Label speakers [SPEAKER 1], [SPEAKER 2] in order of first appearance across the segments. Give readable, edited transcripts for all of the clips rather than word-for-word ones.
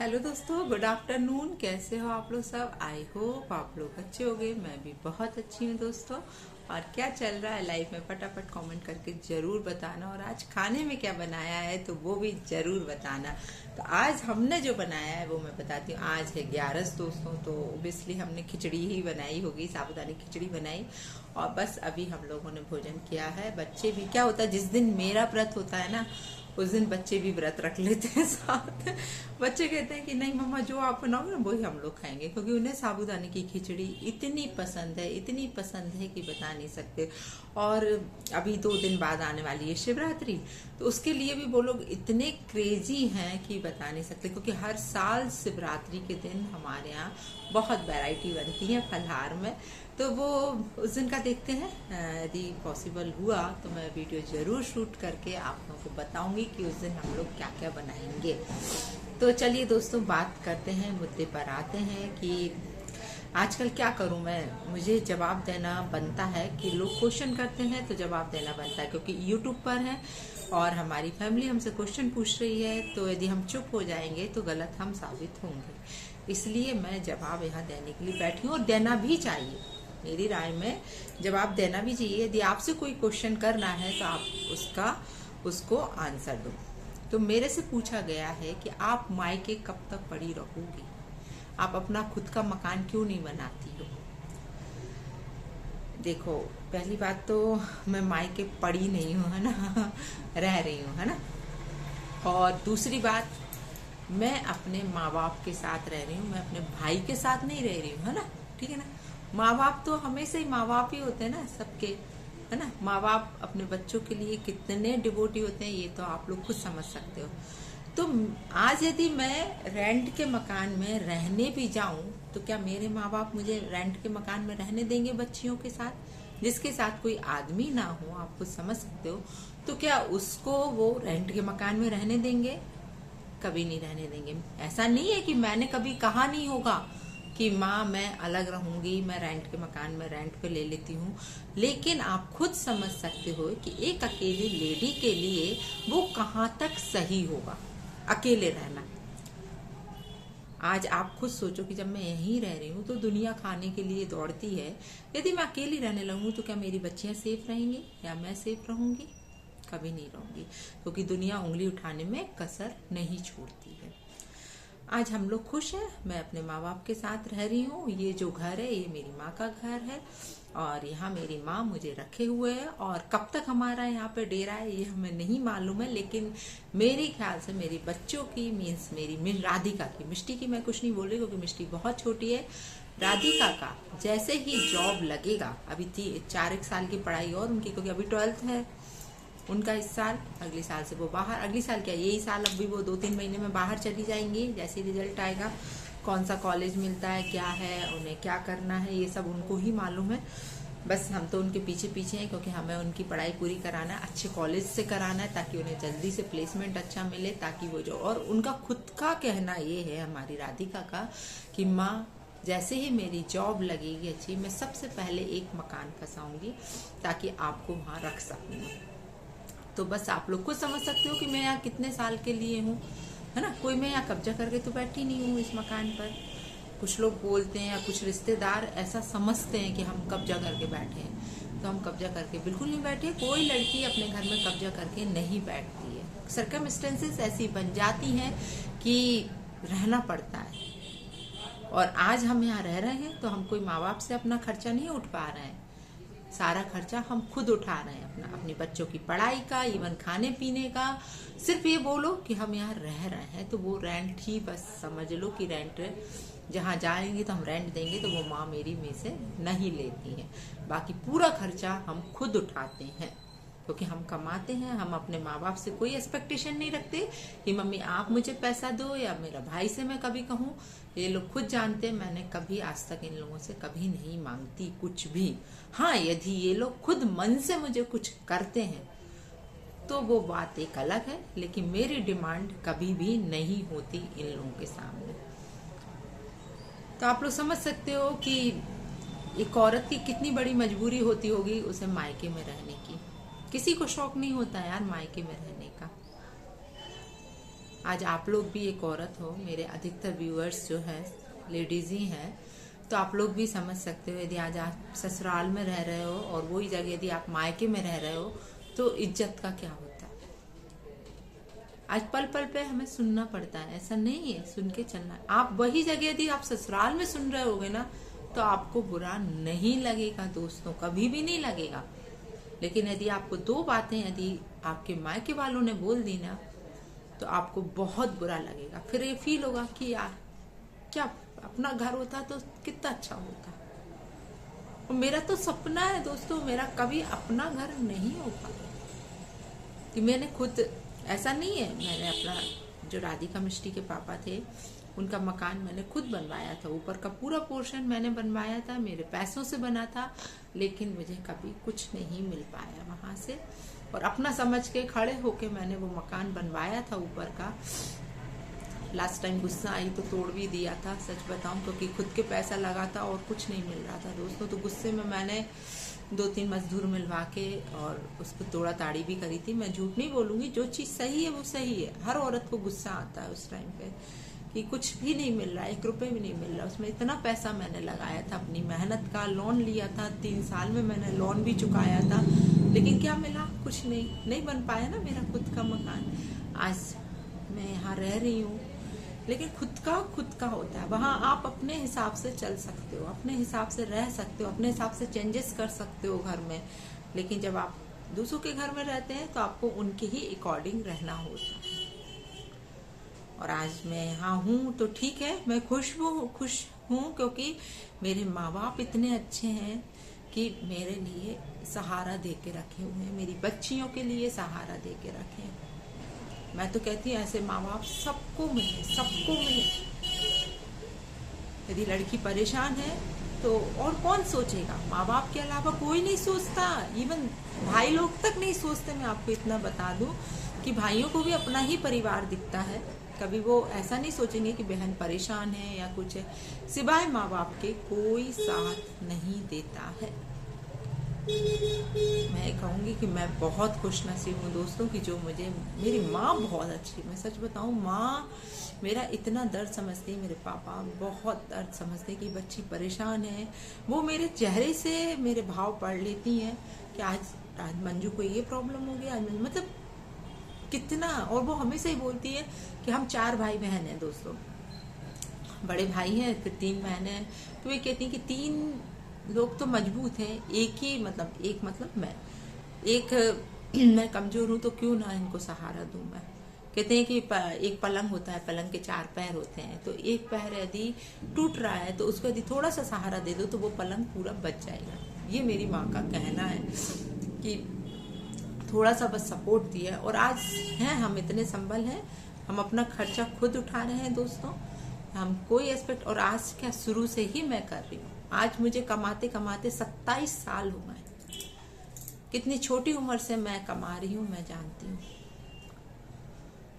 [SPEAKER 1] Hello दोस्तों, good afternoon. कैसे हो आप लोग सब? आई होप आप लोग अच्छे होंगे। मैं भी बहुत अच्छी हूँ दोस्तों। और क्या चल रहा है लाइफ में फटाफट कमेंट करके जरूर बताना। और आज खाने में क्या बनाया है तो वो भी जरूर बताना। तो आज हमने जो बनाया है वो मैं बताती हूँ। आज है 11 दोस्तों, तो ओबियसली हमने खिचड़ी ही बनाई होगी, साबूदानी खिचड़ी बनाई। और बस अभी हम लोगों ने भोजन किया है। बच्चे भी, क्या होता है जिस दिन मेरा व्रत होता है ना उस दिन बच्चे भी व्रत रख लेते हैं साथ। बच्चे कहते हैं कि नहीं मम्मा जो आप बनाओगे ना वही हम लोग खाएंगे, क्योंकि उन्हें साबूदाने की खिचड़ी इतनी पसंद है, इतनी पसंद है कि बता नहीं सकते। और अभी 2 दिन बाद आने वाली है शिवरात्रि, तो उसके लिए भी वो लोग इतने क्रेजी हैं कि बता नहीं सकते। क्योंकि हर साल शिवरात्रि के दिन हमारे यहाँ बहुत वैरायटी बनती है फलहार में। तो वो उस दिन का देखते हैं। यदि पॉसिबल हुआ तो मैं वीडियो जरूर शूट करके आप लोगों को बताऊंगी कि उस दिन हम लोग क्या क्या बनाएंगे। तो चलिए दोस्तों, बात करते हैं, मुद्दे पर आते हैं कि आजकल क्या करूं मैं। मुझे जवाब देना बनता है कि लोग क्वेश्चन करते हैं तो जवाब देना बनता है, क्योंकि यूट्यूब पर है और हमारी फैमिली हमसे क्वेश्चन पूछ रही है। तो यदि हम चुप हो जाएंगे तो गलत हम साबित होंगे। इसलिए मैं जवाब यहाँ देने के लिए बैठी हूँ और देना भी चाहिए। मेरी राय में जवाब देना भी चाहिए। यदि आपसे कोई क्वेश्चन करना है तो आप उसको आंसर दो। तो मेरे से पूछा गया है कि आप मायके कब तक पड़ी रहोगी, आप अपना खुद का मकान क्यों नहीं बनाती हो। देखो, पहली बात तो मैं मायके पड़ी नहीं हूँ, है ना, रह रही हूँ, है ना। और दूसरी बात, मैं अपने माँ बाप के साथ रह रही हूँ, मैं अपने भाई के साथ नहीं रह रही हूँ, है ना। ठीक है ना। माँ बाप तो हमेशा ही माँ बाप ही होते हैं ना सबके, है ना। माँ बाप अपने बच्चों के लिए कितने डिवोटी होते हैं ये तो आप लोग खुद समझ सकते हो। तो आज यदि मैं रेंट के मकान में रहने भी जाऊं तो क्या मेरे माँ बाप मुझे रेंट के मकान में रहने देंगे बच्चियों के साथ, जिसके साथ कोई आदमी ना हो, आप खुद समझ सकते हो। तो क्या उसको वो रेंट के मकान में रहने देंगे? कभी नहीं रहने देंगे। ऐसा नहीं है कि मैंने कभी कहा नहीं होगा कि माँ मैं अलग रहूंगी, मैं रेंट के मकान में रेंट पे ले लेती हूँ। लेकिन आप खुद समझ सकते हो कि एक अकेली लेडी के लिए वो कहाँ तक सही होगा अकेले रहना। आज आप खुद सोचो कि जब मैं यहीं रह रही हूँ तो दुनिया खाने के लिए दौड़ती है। यदि मैं अकेली रहने लगूँ तो क्या मेरी बच्चियां सेफ रहेंगी या मैं सेफ रहूंगी? कभी नहीं रहूंगी, क्योंकि दुनिया उंगली उठाने में कसर नहीं छोड़ती है। आज हम लोग खुश हैं, मैं अपने माँ बाप के साथ रह रही हूँ। ये जो घर है ये मेरी माँ का घर है और यहाँ मेरी माँ मुझे रखे हुए है। और कब तक हमारा यहाँ पे डेरा है ये हमें नहीं मालूम है, लेकिन मेरे ख्याल से मेरी बच्चों की मीन्स मेरी राधिका की, मिष्टी की मैं कुछ नहीं बोल रही क्योंकि मिष्टी बहुत छोटी है। राधिका का जैसे ही जॉब लगेगा, अभी 4 साल की पढ़ाई और उनकी, क्योंकि अभी 12th है उनका इस साल, अगले साल से वो बाहर, अगली साल क्या यही साल अभी वो 2-3 महीने में बाहर चली जाएंगी। जैसे रिजल्ट आएगा कौन सा कॉलेज मिलता है, क्या है, उन्हें क्या करना है, ये सब उनको ही मालूम है। बस हम तो उनके पीछे पीछे हैं, क्योंकि हमें उनकी पढ़ाई पूरी कराना है, अच्छे कॉलेज से कराना है ताकि उन्हें जल्दी से प्लेसमेंट अच्छा मिले, ताकि वो जो, और उनका खुद का कहना ये है हमारी राधिका का कि माँ जैसे ही मेरी जॉब लगेगी अच्छी, मैं सबसे पहले एक मकान फंसाऊंगी ताकि आपको वहां रख सकूँ। तो बस आप लोग खुद समझ सकते हो कि मैं यहाँ कितने साल के लिए हूँ, है ना। कोई मैं यहाँ कब्जा करके तो बैठी नहीं हूँ इस मकान पर। कुछ लोग बोलते हैं या कुछ रिश्तेदार ऐसा समझते हैं कि हम कब्जा करके बैठे हैं, तो हम कब्जा करके बिल्कुल नहीं बैठे। कोई लड़की अपने घर में कब्जा करके नहीं बैठती है। सर्कमस्टेंसेस ऐसी बन जाती हैं कि रहना पड़ता है। और आज हम यहाँ रह रहे हैं तो हम कोई माँ बाप से अपना खर्चा नहीं उठ पा रहे हैं, सारा खर्चा हम खुद उठा रहे हैं, अपने बच्चों की पढ़ाई का, इवन खाने पीने का। सिर्फ ये बोलो कि हम यहाँ रह रहे हैं तो वो रेंट ही बस समझ लो कि रेंट, जहाँ जाएंगे तो हम रेंट देंगे तो वो माँ मेरी में से नहीं लेती है। बाकी पूरा खर्चा हम खुद उठाते हैं, क्योंकि हम कमाते हैं। हम अपने माँ बाप से कोई एक्सपेक्टेशन नहीं रखते कि मम्मी आप मुझे पैसा दो, या मेरा भाई से मैं कभी कहूँ। ये लोग खुद जानते हैं, मैंने कभी आज तक इन लोगों से कभी नहीं मांगती कुछ भी। हाँ, यदि ये लोग खुद मन से मुझे कुछ करते हैं तो वो बात एक अलग है, लेकिन मेरी डिमांड कभी भी नहीं होती इन लोगों के सामने। तो आप लोग समझ सकते हो कि एक औरत की कितनी बड़ी मजबूरी होती होगी उसे मायके में रहने की। किसी को शौक नहीं होता यार मायके में रहने का। आज आप लोग भी एक औरत हो, मेरे अधिकतर व्यूअर्स जो हैं लेडीज ही हैं, तो आप लोग भी समझ सकते हो। यदि आज आप ससुराल में रह रहे हो और वही जगह यदि आप मायके में रह रहे हो तो इज्जत का क्या होता है। आज पल पल पे हमें सुनना पड़ता है, ऐसा नहीं है, सुन के चलना है। आप वही जगह यदि आप ससुराल में सुन रहे होगे ना तो आपको बुरा नहीं लगेगा दोस्तों, कभी भी नहीं लगेगा। लेकिन यदि आपको दो बातें यदि आपके मायके वालों ने बोल दी ना तो आपको बहुत बुरा लगेगा। फिर ये फील होगा कि यार क्या अपना घर होता तो कितना अच्छा होता। और मेरा तो सपना है दोस्तों, मेरा कभी अपना घर नहीं होगा। कि मैंने खुद, ऐसा नहीं है, मैंने अपना जो राधिका मिष्टी के पापा थे उनका मकान मैंने खुद बनवाया था, ऊपर का पूरा पोर्शन मैंने बनवाया था, मेरे पैसों से बना था। लेकिन मुझे कभी कुछ नहीं मिल पाया वहां से, और अपना समझ के खड़े होके मैंने वो मकान बनवाया था ऊपर का। लास्ट टाइम गुस्सा आई तो तोड़ भी दिया था, सच बताऊं, क्योंकि खुद के पैसा लगा था और कुछ नहीं मिल रहा था दोस्तों। तो गुस्से में मैंने 2-3 मजदूर मिलवा के और उसको तोड़ा ताड़ी भी करी थी। मैं झूठ नहीं बोलूंगी, जो चीज सही है वो सही है। हर औरत को गुस्सा आता है उस टाइम पे कि कुछ भी नहीं मिल रहा, 1 रुपए भी नहीं मिल रहा। उसमें इतना पैसा मैंने लगाया था, अपनी मेहनत का लोन लिया था, 3 साल में मैंने लोन भी चुकाया था, लेकिन क्या मिला? कुछ नहीं बन पाया ना मेरा खुद का मकान। आज मैं यहाँ रह रही हूँ, लेकिन खुद का होता है। वहां आप अपने हिसाब से चल सकते हो, अपने हिसाब से रह सकते हो, अपने हिसाब से चेंजेस कर सकते हो घर में। लेकिन जब आप दूसरों के घर में रहते हैं तो आपको उनके ही अकॉर्डिंग रहना होता है। और आज मैं यहाँ हूँ तो ठीक है, मैं खुश हूँ क्योंकि मेरे माँ बाप इतने अच्छे हैं कि मेरे लिए सहारा दे के रखे हुए हैं, मेरी बच्चियों के लिए सहारा दे के रखे हैं। मैं तो कहती हूँ ऐसे माँ बाप सबको मिले, सबको मिले। यदि लड़की परेशान है तो और कौन सोचेगा? माँ बाप के अलावा कोई नहीं सोचता, इवन भाई लोग तक नहीं सोचते। मैं आपको इतना बता दूं कि भाइयों को भी अपना ही परिवार दिखता है। कभी वो ऐसा नहीं सोचेंगे कि बहन परेशान है या कुछ है। सिवाय माँ बाप के कोई साथ नहीं देता है। मैं कहूंगी कि मैं बहुत खुशनसीब हूँ दोस्तों कि जो मुझे, मेरी माँ बहुत अच्छी। मैं सच बताऊँ, माँ मेरा इतना दर्द समझती है, मेरे पापा बहुत दर्द समझते कि बच्ची परेशान है। वो मेरे चेहरे से मेरे भाव पढ़ लेती हैं कि आज मंजू को ये प्रॉब्लम हो गया, मतलब कितना। और वो हमेशा ही बोलती है कि हम 4 भाई बहन हैं दोस्तों, बड़े भाई हैं, फिर 3 बहन हैं। तो ये कहती हैं कि 3 लोग तो मजबूत हैं, एक मतलब मैं कमजोर हूं तो क्यों ना इनको सहारा दूं मैं। कहते हैं कि एक पलंग होता है, पलंग के 4 पैर होते हैं, तो एक पैर यदि टूट रहा है तो उसको यदि थोड़ा सा सहारा दे दो तो वो पलंग पूरा बच जाएगा। ये मेरी माँ का कहना है कि थोड़ा सा बस सपोर्ट दिया। और आज हैं हम इतने संबल हैं, हम अपना खर्चा खुद उठा रहे हैं दोस्तों, हम कोई एस्पेक्ट। और आज क्या, शुरू से ही मैं कर रही हूँ। आज मुझे कमाते कमाते 27 साल हो गए। कितनी छोटी उम्र से मैं कमा रही हूँ मैं जानती हूँ।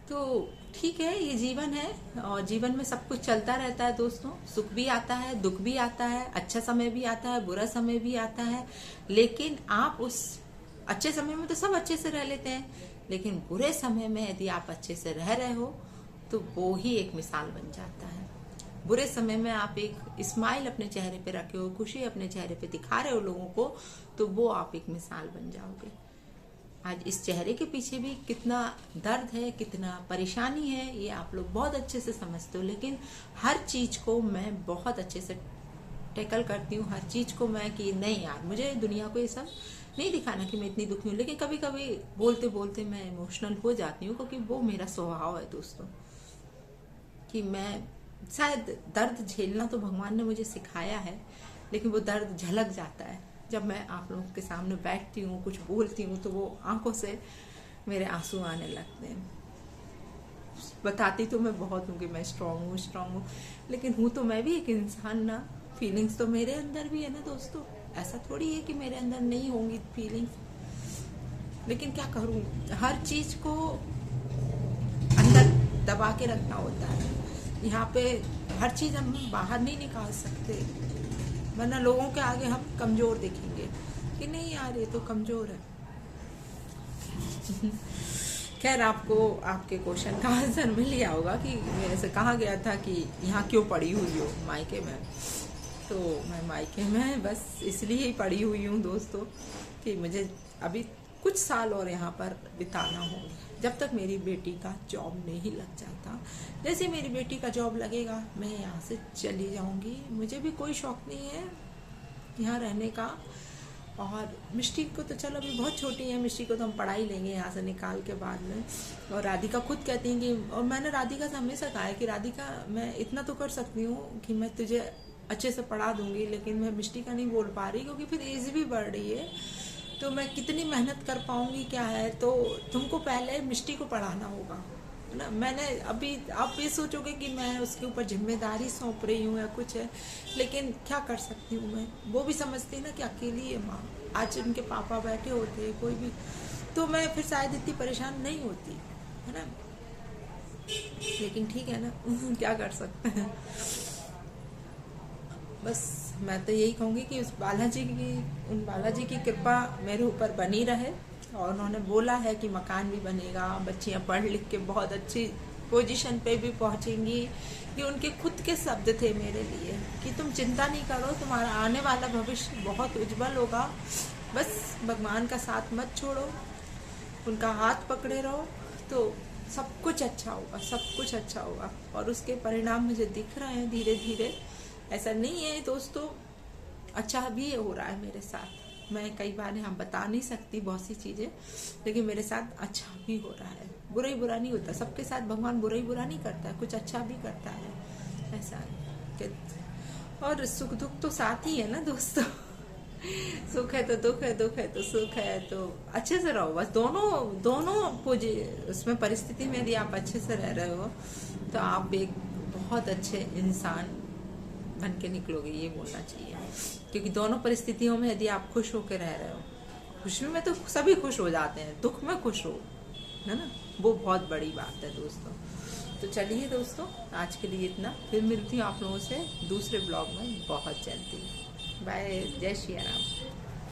[SPEAKER 1] तो ठीक है, ये जीवन है और जीवन में सब कुछ चलता रहता है दोस्तों। सुख भी आता है, दुख भी आता है, अच्छा समय भी आता है, बुरा समय भी आता है। लेकिन आप उस अच्छे समय में तो सब अच्छे से रह लेते हैं, लेकिन बुरे समय में यदि आप अच्छे से रह रहे हो तो वो ही एक मिसाल बन जाता है। बुरे समय में आप एक स्माइल अपने चेहरे पे रखे हो, खुशी अपने चेहरे पे दिखा रहे हो लोगों को, तो वो आप एक मिसाल बन जाओगे। आज इस चेहरे के पीछे भी कितना दर्द है, कितना परेशानी है, ये आप लोग बहुत अच्छे से समझते हो। लेकिन हर चीज को मैं बहुत अच्छे से टैकल करती हूँ, हर चीज को मैं कि नहीं यार, मुझे दुनिया को ये सब नहीं दिखाना कि मैं इतनी दुखी हूँ। लेकिन कभी कभी बोलते बोलते मैं इमोशनल हो जाती हूँ, क्योंकि वो मेरा स्वभाव है दोस्तों। कि मैं शायद दर्द झेलना तो भगवान ने मुझे सिखाया है, लेकिन वो दर्द झलक जाता है जब मैं आप लोगों के सामने बैठती हूँ, कुछ बोलती हूँ, तो वो आंखों से मेरे आंसू आने लगते हैं। बताती तो मैं बहुत हूँ कि मैं स्ट्रांग हूँ, लेकिन हूँ तो मैं भी एक इंसान ना। फीलिंग्स तो मेरे अंदर भी है ना दोस्तों, ऐसा थोड़ी है कि मेरे अंदर नहीं होंगी फीलिंग्स। लेकिन क्या करूँ, हर चीज को अंदर दबा के रखना होता है। यहाँ पे हर चीज हम बाहर नहीं निकाल सकते, वरना लोगों के आगे हम कमजोर दिखेंगे कि नहीं यार ये तो कमजोर है। खैर, आपको आपके क्वेश्चन का आंसर मिल गया होगा कि मेरे से कहा गया था कि यहाँ क्यों पड़ी हुई हो मायके में। तो मैं मायके में बस इसलिए ही पड़ी हुई हूँ दोस्तों कि मुझे अभी कुछ साल और यहाँ पर बिताना होगा, जब तक मेरी बेटी का जॉब नहीं लग जाता। जैसे मेरी बेटी का जॉब लगेगा मैं यहाँ से चली जाऊँगी। मुझे भी कोई शौक नहीं है यहाँ रहने का। और मिष्टी को तो चलो अभी बहुत छोटी है, मिष्टी को तो हम पढ़ा ही लेंगे यहाँ से निकाल के बाद में। और राधिका खुद कहती है कि, और मैंने राधिका से हमेशा कहा है कि राधिका मैं इतना तो कर सकती हूँ कि मैं तुझे अच्छे से पढ़ा दूंगी, लेकिन मैं मिष्टी का नहीं बोल पा रही क्योंकि फिर एज भी बढ़ रही है, तो मैं कितनी मेहनत कर पाऊंगी क्या है। तो तुमको पहले मिष्टी को पढ़ाना होगा, है ना। मैंने अभी आप ये सोचोगे कि मैं उसके ऊपर जिम्मेदारी सौंप रही हूँ या कुछ है, लेकिन क्या कर सकती हूँ मैं। वो भी समझती है ना कि अकेली है माँ, आज उनके पापा बैठे होते कोई भी, तो मैं फिर शायद इतनी परेशान नहीं होती, है ना। लेकिन ठीक है ना क्या कर सकते हैं। बस मैं तो यही कहूँगी कि उन बालाजी की कृपा मेरे ऊपर बनी रहे। और उन्होंने बोला है कि मकान भी बनेगा, बच्चियाँ पढ़ लिख के बहुत अच्छी पोजीशन पे भी पहुँचेंगी। ये उनके खुद के शब्द थे मेरे लिए कि तुम चिंता नहीं करो, तुम्हारा आने वाला भविष्य बहुत उज्जवल होगा, बस भगवान का साथ मत छोड़ो, उनका हाथ पकड़े रहो, तो सब कुछ अच्छा होगा, सब कुछ अच्छा होगा। और उसके परिणाम मुझे दिख रहे हैं धीरे धीरे। ऐसा नहीं है दोस्तों, अच्छा भी हो रहा है मेरे साथ। मैं कई बार यहाँ बता नहीं सकती बहुत सी चीजें, लेकिन मेरे साथ अच्छा भी हो रहा है। बुरा ही बुरा नहीं होता, सबके साथ भगवान बुरा ही बुरा नहीं करता है, कुछ अच्छा भी करता है, ऐसा है। और सुख दुख तो साथ ही है ना दोस्तों सुख है तो दुख है, दुख है तो सुख है, तो अच्छे से रहो बस। दोनों उसमें परिस्थिति में यदि आप अच्छे से रह रहे हो तो आप एक बहुत अच्छे इंसान बन के निकलोगे, ये बोलना चाहिए। क्योंकि दोनों परिस्थितियों में यदि आप खुश होकर रह रहे हो, खुशी में तो सभी खुश हो जाते हैं, दुख में खुश हो, है ना, वो बहुत बड़ी बात है दोस्तों। तो चलिए दोस्तों, आज के लिए इतना, फिर मिलती हूँ आप लोगों से दूसरे ब्लॉग में बहुत जल्दी। बाय, जय श्री राम।